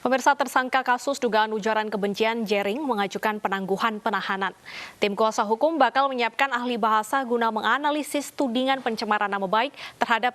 Pemirsa, tersangka kasus dugaan ujaran kebencian Jering mengajukan penangguhan penahanan. Tim kuasa hukum bakal menyiapkan ahli bahasa guna menganalisis tudingan pencemaran nama baik terhadap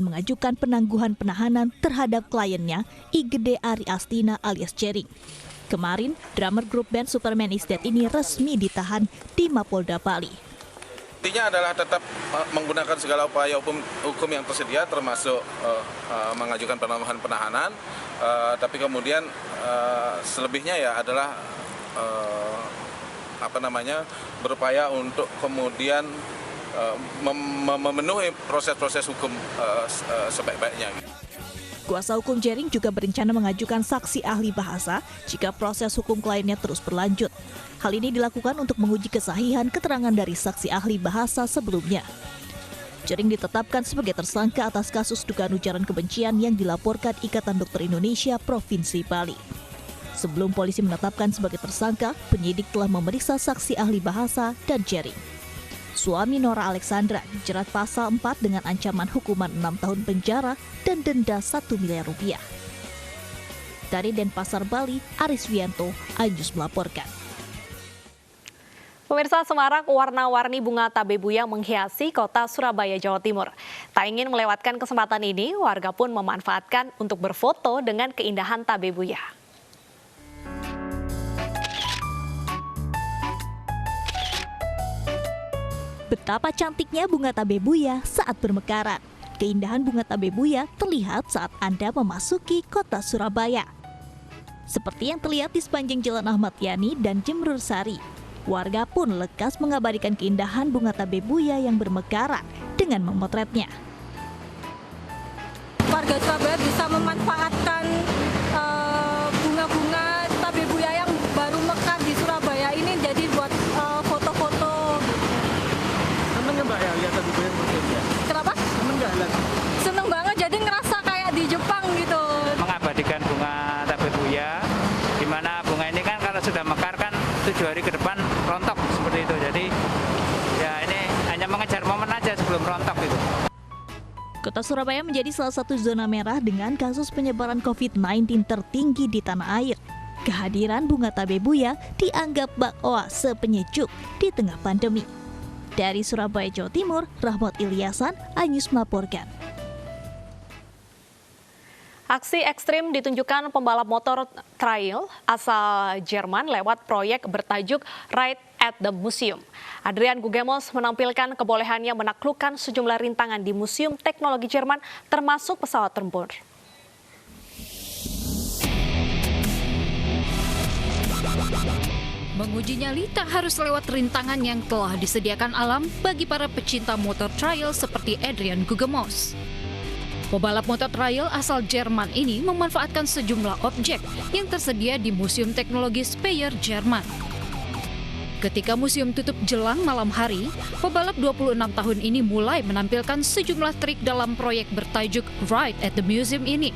mengajukan penangguhan penahanan terhadap kliennya Igede Ari Astina alias Jering. Kemarin, drummer grup band Superman is Dead ini resmi ditahan di Mapolda Bali. Intinya adalah tetap menggunakan segala upaya hukum yang tersedia, termasuk mengajukan penangguhan penahanan, tapi kemudian selebihnya ya adalah berupaya untuk kemudian memenuhi proses-proses hukum sebaik-baiknya. Kuasa hukum Jering juga berencana mengajukan saksi ahli bahasa jika proses hukum kliennya terus berlanjut. Hal ini dilakukan untuk menguji kesahihan keterangan dari saksi ahli bahasa sebelumnya. Jering ditetapkan sebagai tersangka atas kasus dugaan ujaran kebencian yang dilaporkan Ikatan Dokter Indonesia Provinsi Bali. Sebelum polisi menetapkan sebagai tersangka, penyidik telah memeriksa saksi ahli bahasa dan Jering. Suami Nora Alexandra dijerat pasal 4 dengan ancaman hukuman 6 tahun penjara dan denda 1 miliar rupiah. Dari Denpasar, Bali, Aris Wianto, Anyus melaporkan. Pemirsa, semarak warna-warni bunga tabebuya menghiasi kota Surabaya, Jawa Timur. Tak ingin melewatkan kesempatan ini, warga pun memanfaatkan untuk berfoto dengan keindahan tabebuya. Betapa cantiknya bunga tabebuya saat bermekaran. Keindahan bunga tabebuya terlihat saat Anda memasuki kota Surabaya. Seperti yang terlihat di sepanjang Jalan Ahmad Yani dan Jemrur Sari. Warga pun lekas mengabadikan keindahan bunga tabebuya yang bermekaran dengan memotretnya. Warga Surabaya bisa memanfaatkan bunga-bunga tabebuya yang baru mekar di Surabaya ini jadi buat foto-foto. Seneng nggak Mbak ya lihat tabebuya seperti ini ya? Kenapa? Seneng nggak lihat? Seneng banget, jadi ngerasa kayak di Jepang gitu. Mengabadikan bunga tabebuya, di mana bunga ini kan kalau sudah mekar kan 7 hari ke depan rontok seperti itu. Jadi ya ini hanya mengejar momen aja sebelum rontok itu. Kota Surabaya menjadi salah satu zona merah dengan kasus penyebaran COVID-19 tertinggi di tanah air. Kehadiran bunga tabebuya dianggap bak oase penyejuk di tengah pandemi. Dari Surabaya, Jawa Timur, Rahmat Ilyasan, Anyus melaporkan. Aksi ekstrim ditunjukkan pembalap motor trail asal Jerman lewat proyek bertajuk Ride at the Museum. Adrian Gugemos menampilkan kebolehannya menaklukkan sejumlah rintangan di Museum Teknologi Jerman, termasuk pesawat tempur. Menguji nyali tak harus lewat rintangan yang telah disediakan alam bagi para pecinta motor trail seperti Adrian Gugemos. Pebalap motor trail asal Jerman ini memanfaatkan sejumlah objek yang tersedia di Museum Teknologi Speyer, Jerman. Ketika museum tutup jelang malam hari, pebalap 26 tahun ini mulai menampilkan sejumlah trik dalam proyek bertajuk Ride at the Museum ini.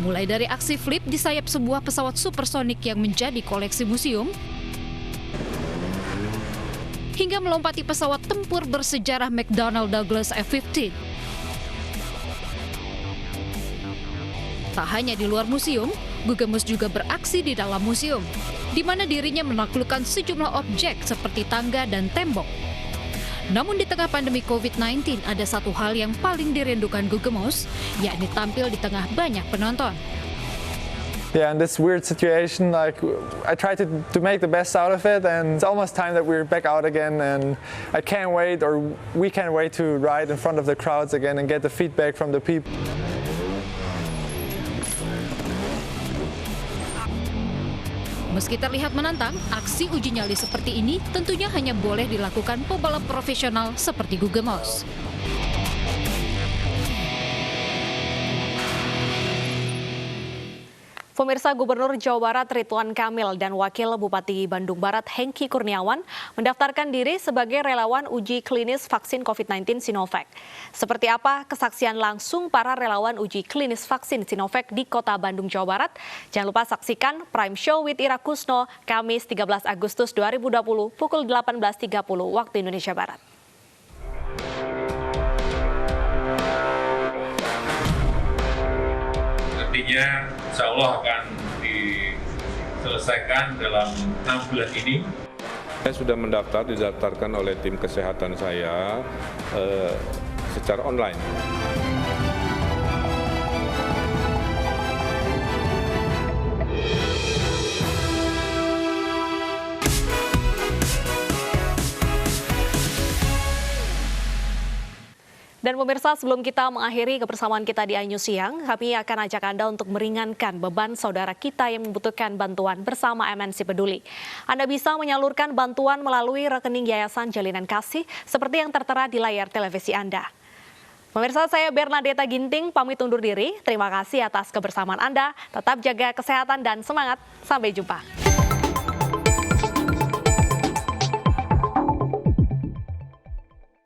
Mulai dari aksi flip di sayap sebuah pesawat supersonik yang menjadi koleksi museum, hingga melompati pesawat tempur bersejarah McDonnell Douglas F-15. Tak hanya di luar museum, Gugemos juga beraksi di dalam museum, di mana dirinya menaklukkan sejumlah objek seperti tangga dan tembok. Namun di tengah pandemi COVID-19 ada satu hal yang paling dirindukan Gugemos, yakni tampil di tengah banyak penonton. Yeah, in this weird situation, like I try to make the best out of it, and it's almost time that we're back out again, and I can't wait, or we can't wait to ride in front of the crowds again and get the feedback from the people. Meski terlihat menantang, aksi uji nyali seperti ini tentunya hanya boleh dilakukan pebalap profesional seperti Gugemoos. Pemirsa, Gubernur Jawa Barat Ridwan Kamil dan Wakil Bupati Bandung Barat Hengki Kurniawan mendaftarkan diri sebagai relawan uji klinis vaksin COVID-19 Sinovac. Seperti apa kesaksian langsung para relawan uji klinis vaksin Sinovac di Kota Bandung, Jawa Barat? Jangan lupa saksikan Prime Show with Ira Kusno, Kamis 13 Agustus 2020 pukul 18.30 waktu Indonesia Barat. Nantinya insya Allah akan diselesaikan dalam 6 bulan ini. Saya sudah didaftarkan oleh tim kesehatan saya secara online. Dan pemirsa, sebelum kita mengakhiri kebersamaan kita di iNews Siang, kami akan ajak Anda untuk meringankan beban saudara kita yang membutuhkan bantuan bersama MNC Peduli. Anda bisa menyalurkan bantuan melalui rekening Yayasan Jalinan Kasih seperti yang tertera di layar televisi Anda. Pemirsa, saya Bernadetta Ginting pamit undur diri. Terima kasih atas kebersamaan Anda. Tetap jaga kesehatan dan semangat. Sampai jumpa.